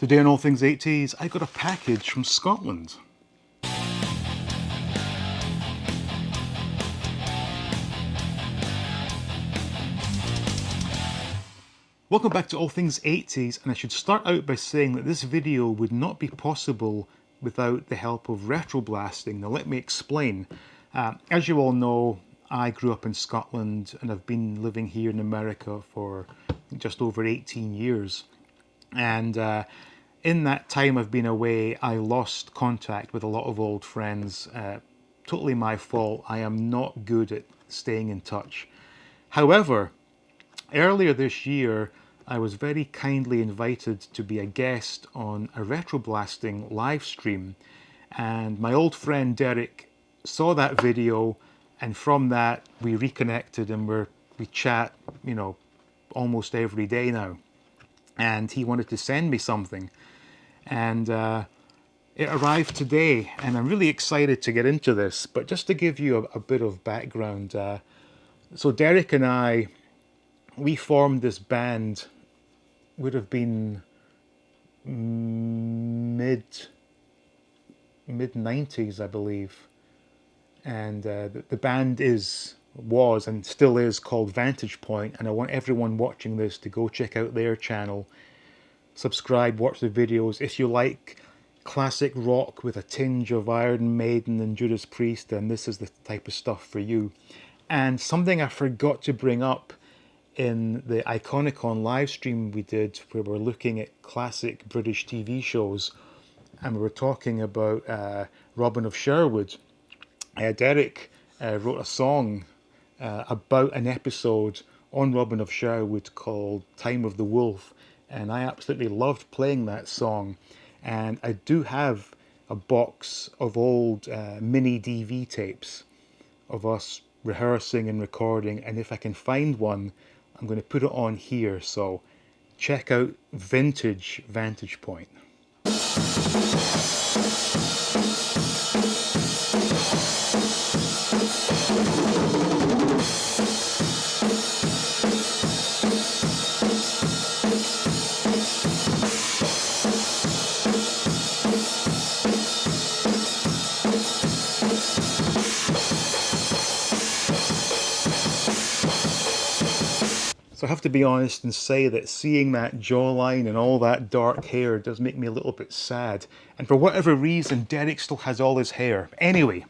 Today on All Things 80s, I got a package from Scotland. Welcome back to All Things 80s, and I should start out by saying that this video would not be possible without the help of retro blasting. Now let me explain. As you all know, I grew up in Scotland and I've been living here in America for just over 18 years. And in that time I've been away, I lost contact with a lot of old friends. Totally my fault. I am not good at staying in touch. However, earlier this year, I was very kindly invited to be a guest on a retroblasting live stream, and my old friend Derek saw that video, and from that we reconnected and we chat, almost every day now. And he wanted to send me something, and it arrived today, and I'm really excited to get into this. But just to give you a bit of background, so Derek and I, we formed this band, would have been mid 90s, I believe. And the band was and still is called Vantage Point, and I want everyone watching this to go check out their channel, subscribe, watch the videos. If you like classic rock with a tinge of Iron Maiden and Judas Priest, then this is the type of stuff for you. And something I forgot to bring up in the Iconicon live stream we did, where we're looking at classic British TV shows, and we were talking about Robin of Sherwood. Derek wrote a song about an episode on Robin of Sherwood called Time of the Wolf, and I absolutely loved playing that song. And I do have a box of old mini DV tapes of us rehearsing and recording, and if I can find one, I'm going to put it on here. So check out Vintage Vantage Point. So I have to be honest and say that seeing that jawline and all that dark hair does make me a little bit sad. And for whatever reason, Derek still has all his hair. Anyway,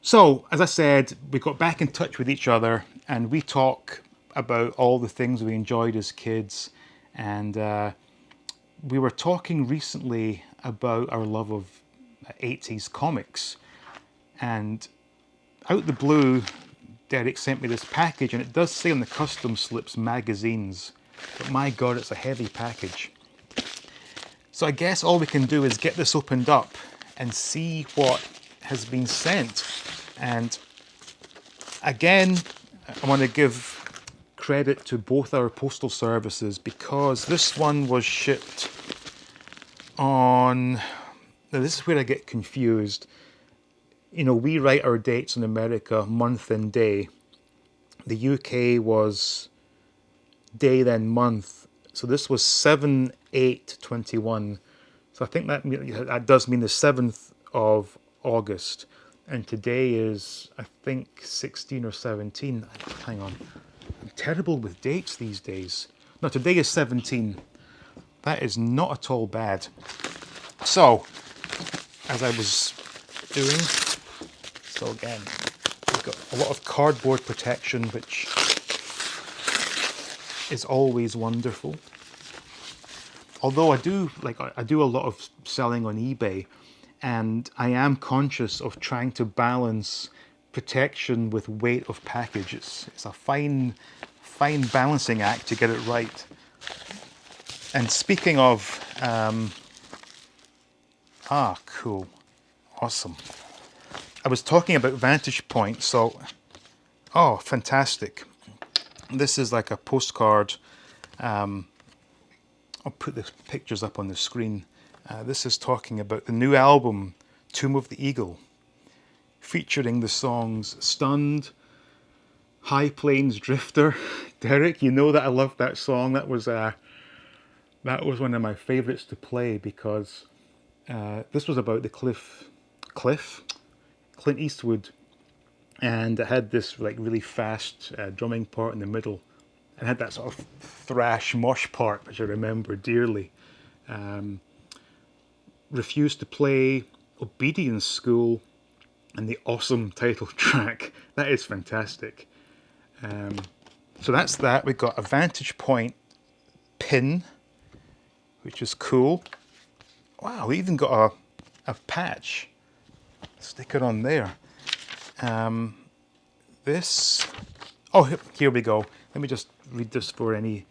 so as I said, we got back in touch with each other and we talk about all the things we enjoyed as kids. And we were talking recently about our love of 80s comics. And out the blue, Derek sent me this package, and it does say on the custom slips magazines, but my god, it's a heavy package. So I guess all we can do is get this opened up and see what has been sent. And again, I want to give credit to both our postal services, because this one was shipped on, now this is where I get confused. We write our dates in America month and day. The UK was day then month. So this was 7/8/21. So I think that does mean the 7th of August. And today is, I think, 16 or 17. Hang on. I'm terrible with dates these days. No, today is 17. That is not at all bad. So, as I was doing, so again, we've got a lot of cardboard protection, which is always wonderful. Although I do a lot of selling on eBay, and I am conscious of trying to balance protection with weight of packages. It's a fine balancing act to get it right. And speaking of, cool, awesome. I was talking about Vantage Point, so, oh, fantastic. This is like a postcard. I'll put the pictures up on the screen. This is talking about the new album, Tomb of the Eagle, featuring the songs Stunned, High Plains Drifter. Derek, you know that I love that song. That was That was one of my favorites to play because this was about the Cliff, Clint Eastwood, and it had this like really fast drumming part in the middle, and had that sort of thrash mosh part, which I remember dearly. Refused to Play, Obedience School, and the awesome title track. That is fantastic. So that's that. We've got a Vantage Point pin, which is cool. Wow, we even got a patch sticker on there. This, oh, here we go. Let me just read this for any.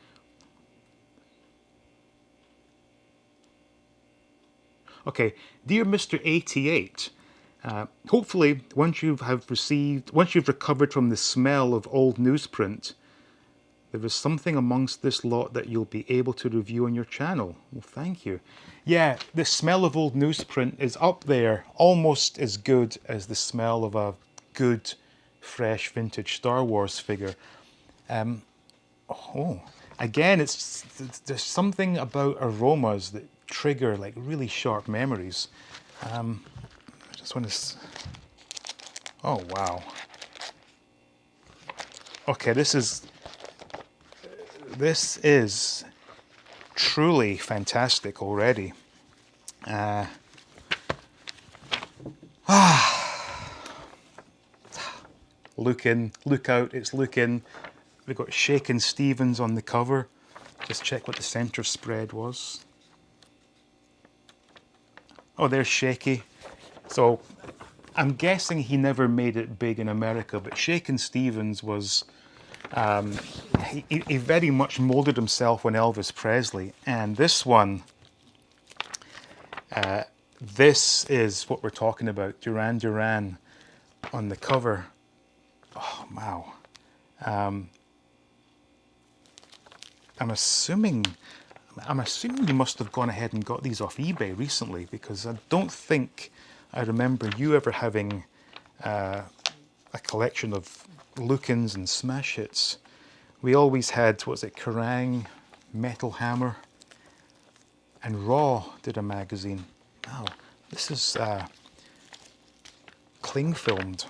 Okay, dear Mr. 88, hopefully once you've recovered from the smell of old newsprint, there is something amongst this lot that you'll be able to review on your channel. Well, thank you. Yeah, the smell of old newsprint is up there, almost as good as the smell of a good, fresh, vintage Star Wars figure. Oh, again, there's something about aromas that trigger like really sharp memories. I just want to. Oh wow. Okay, this is truly fantastic already. Look in, look out, it's looking. We've got Shakin' Stevens on the cover. Just check what the center spread was. Oh, there's Shaky. So I'm guessing he never made it big in America, but Shakin' Stevens was, he very much molded himself on Elvis Presley. And this one, this is what we're talking about, Duran Duran on the cover. Oh, wow. I'm assuming you must have gone ahead and got these off eBay recently, because I don't think I remember you ever having a collection of look-ins and smash hits. We always had, what was it, Kerrang, Metal Hammer, and Raw did a magazine. Wow, this is cling filmed.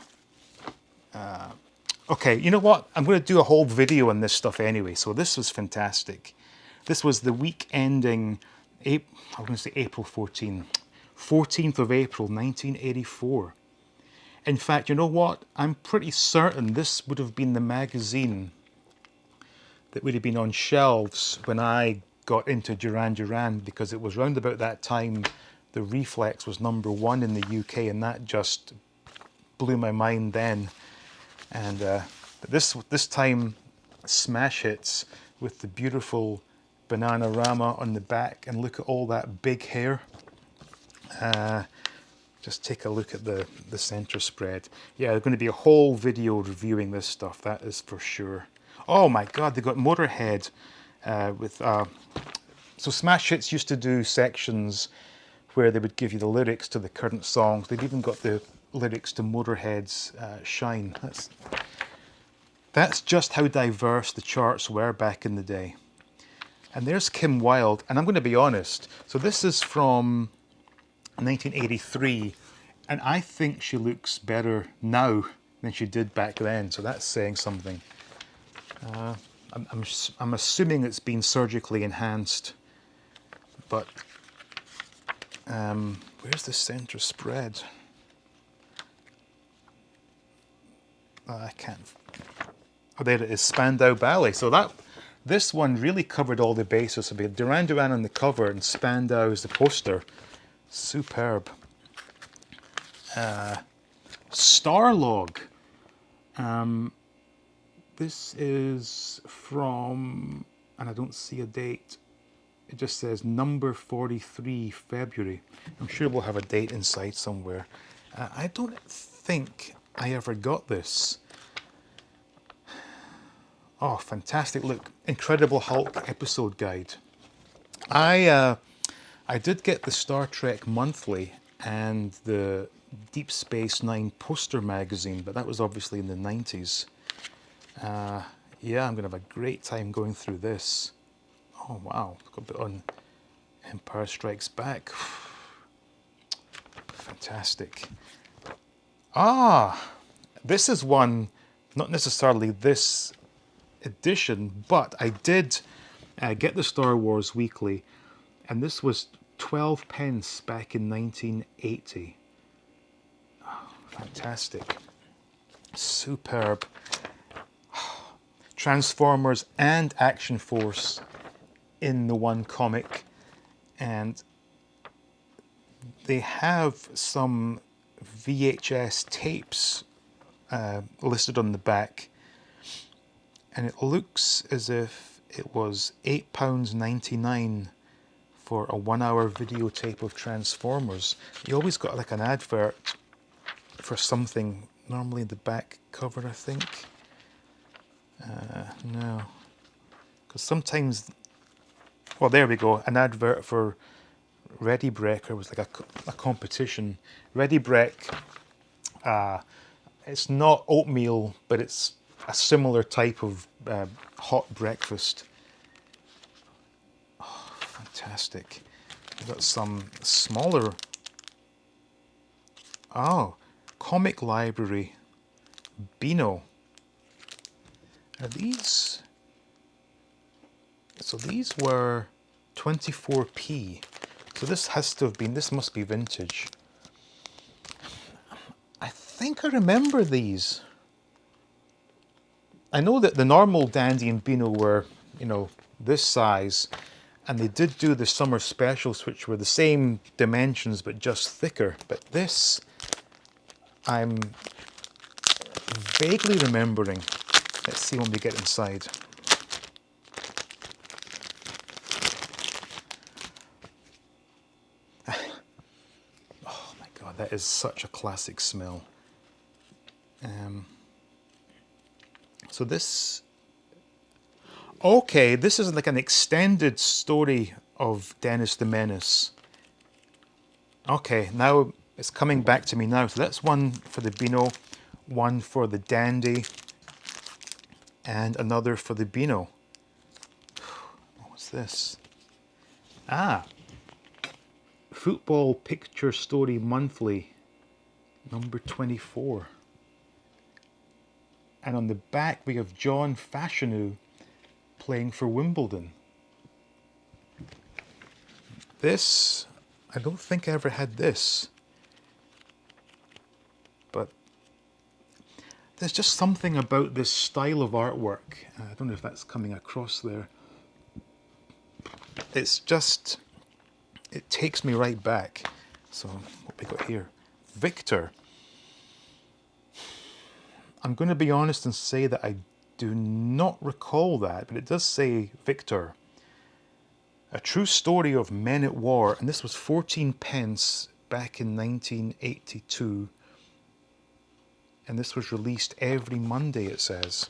Okay, you know what? I'm going to do a whole video on this stuff anyway, so this was fantastic. This was the week ending, I'm going to say April 14th of April 1984. In fact, you know what? I'm pretty certain this would have been the magazine that would have been on shelves when I got into Duran Duran, because it was round about that time the Reflex was #1 in the UK, and that just blew my mind then. And but this time, smash hits with the beautiful Bananarama on the back, and look at all that big hair. Just take a look at the center spread. Yeah, there's going to be a whole video reviewing this stuff, that is for sure. Oh my God, they got Motorhead with. So smash hits used to do sections where they would give you the lyrics to the current songs. They've even got the lyrics to Motorhead's Shine. That's just how diverse the charts were back in the day. And there's Kim Wilde, and I'm going to be honest. So this is from 1983, and I think she looks better now than she did back then. So that's saying something. I'm assuming it's been surgically enhanced, but where's the center spread? I can't. Oh, there it is, Spandau Ballet. So this one really covered all the bases. So we had Duran Duran on the cover and Spandau as the poster. Superb. Starlog. This is from, and I don't see a date. It just says number 43, February. I'm sure we'll have a date inside somewhere. I don't think I ever got this. Oh, fantastic. Look, Incredible Hulk episode guide. I did get the Star Trek Monthly and the Deep Space Nine poster magazine, but that was obviously in the 90s. Yeah, I'm going to have a great time going through this. Oh, wow. Got a bit on Empire Strikes Back. Fantastic. Ah, this is one, not necessarily this edition, but I did get the Star Wars Weekly, and this was 12 pence back in 1980. Oh, fantastic. Superb. Transformers and Action Force in the one comic, and they have some VHS tapes listed on the back, and it looks as if it was £8.99 for a 1-hour videotape of Transformers. You always got like an advert for something, normally the back cover, I think. No, because sometimes, well, there we go, an advert for Ready Breaker was like a competition. Ready Break, it's not oatmeal, but it's a similar type of hot breakfast. Oh, fantastic. We've got some smaller, oh, Comic Library, Beano. Are these, so these were 24p. So this has to have been, this must be vintage. I think I remember these. I know that the normal Dandy and Beano were, you know, this size, and they did do the summer specials, which were the same dimensions but just thicker. But this, I'm vaguely remembering. Let's see when we get inside. Oh my God, that is such a classic smell. So this, okay, this is like an extended story of Dennis the Menace. Okay, now it's coming back to me now. So that's one for the Beano, one for the Dandy, and another for the Beano. What's this? Ah, Football Picture Story Monthly, number 24. And on the back we have John Fashanu playing for Wimbledon. This, I don't think I ever had this. But there's just something about this style of artwork. I don't know if that's coming across there. It's just, it takes me right back. So what we got here? Victor. I'm going to be honest and say that I do not recall that, but it does say Victor. A true story of men at war, and this was 14 pence back in 1982. And this was released every Monday, it says.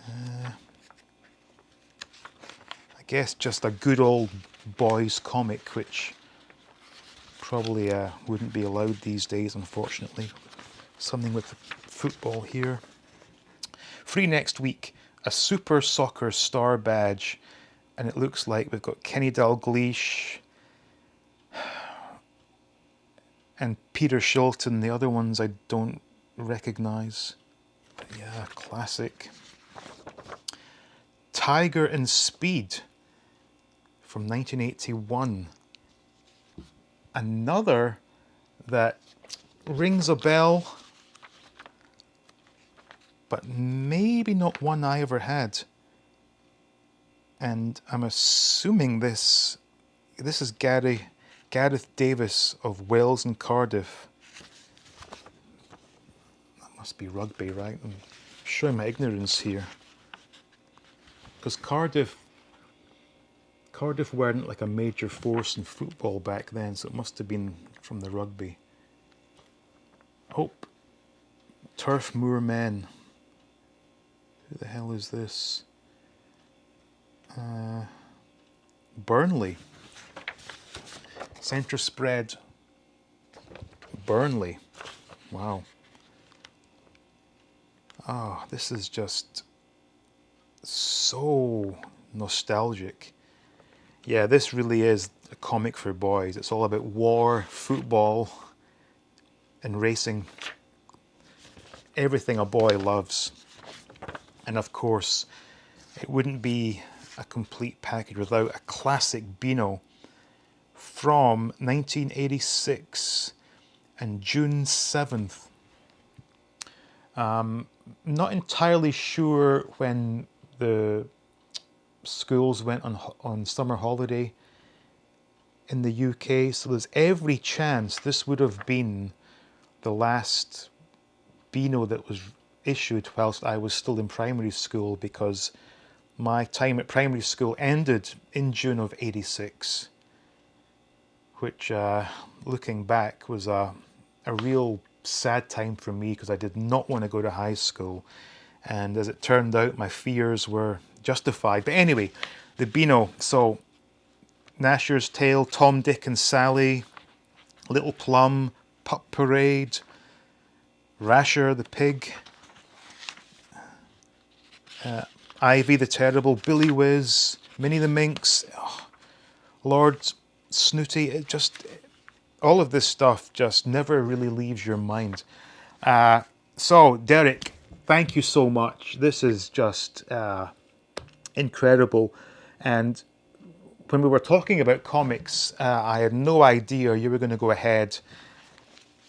I guess just a good old boys comic, which probably wouldn't be allowed these days, unfortunately. Something with football here. Free next week, a Super Soccer Star badge, and it looks like we've got Kenny Dalglish and Peter Shilton. The other ones I don't recognise. But yeah, classic. Tiger and Speed from 1981. Another that rings a bell, but maybe not one I ever had. And I'm assuming this is Gareth Davis of Wales and Cardiff. That must be rugby, right? I'm showing my ignorance here. Because Cardiff weren't like a major force in football back then, so it must have been from the rugby. Oh, Turf Moor Men. Who the hell is this? Burnley. Centre spread. Burnley. Wow. Oh, this is just so nostalgic. Yeah, this really is a comic for boys. It's all about war, football, and racing. Everything a boy loves. And of course, it wouldn't be a complete package without a classic Beano from 1986 and June 7th. Not entirely sure when the schools went on summer holiday in the UK, so there's every chance this would have been the last Beano that was issued whilst I was still in primary school, because my time at primary school ended in June of '86, which looking back was a real sad time for me because I did not want to go to high school. And as it turned out, my fears were justified. But anyway, the Beano. So Gnasher's Tale, Tom, Dick and Sally, Little Plum, Pup Parade, Rasher the Pig, Ivy the Terrible, Billy Whiz, Minnie the Minx, Lord Snooty. It just, all of this stuff just never really leaves your mind. So Derek, thank you so much. This is just incredible. And when we were talking about comics, I had no idea you were going to go ahead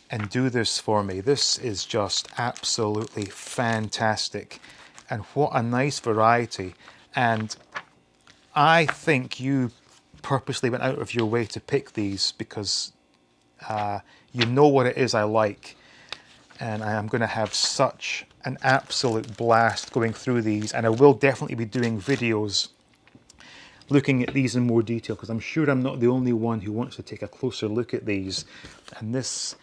and do this for me. This is just absolutely fantastic. And what a nice variety. And I think you purposely went out of your way to pick these because you know what it is I like. And I am going to have such an absolute blast going through these. And I will definitely be doing videos looking at these in more detail, because I'm sure I'm not the only one who wants to take a closer look at these. And this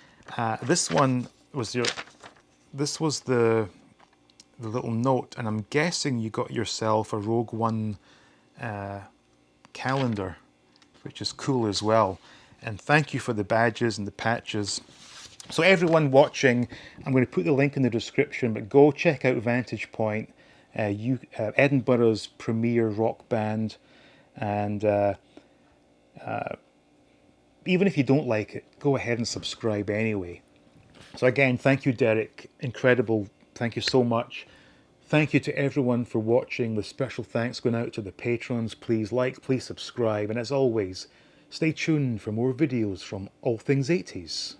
one was the little note, and I'm guessing you got yourself a Rogue One calendar, which is cool as well. And thank you for the badges and the patches. So everyone watching, I'm going to put the link in the description, but go check out Vantage Point, Edinburgh's premier rock band. And even if you don't like it, go ahead and subscribe anyway. So again, thank you, Derek. Incredible. Thank you so much. Thank you to everyone for watching, with special thanks going out to the patrons. Please like, please subscribe, and as always, stay tuned for more videos from All Things 80s.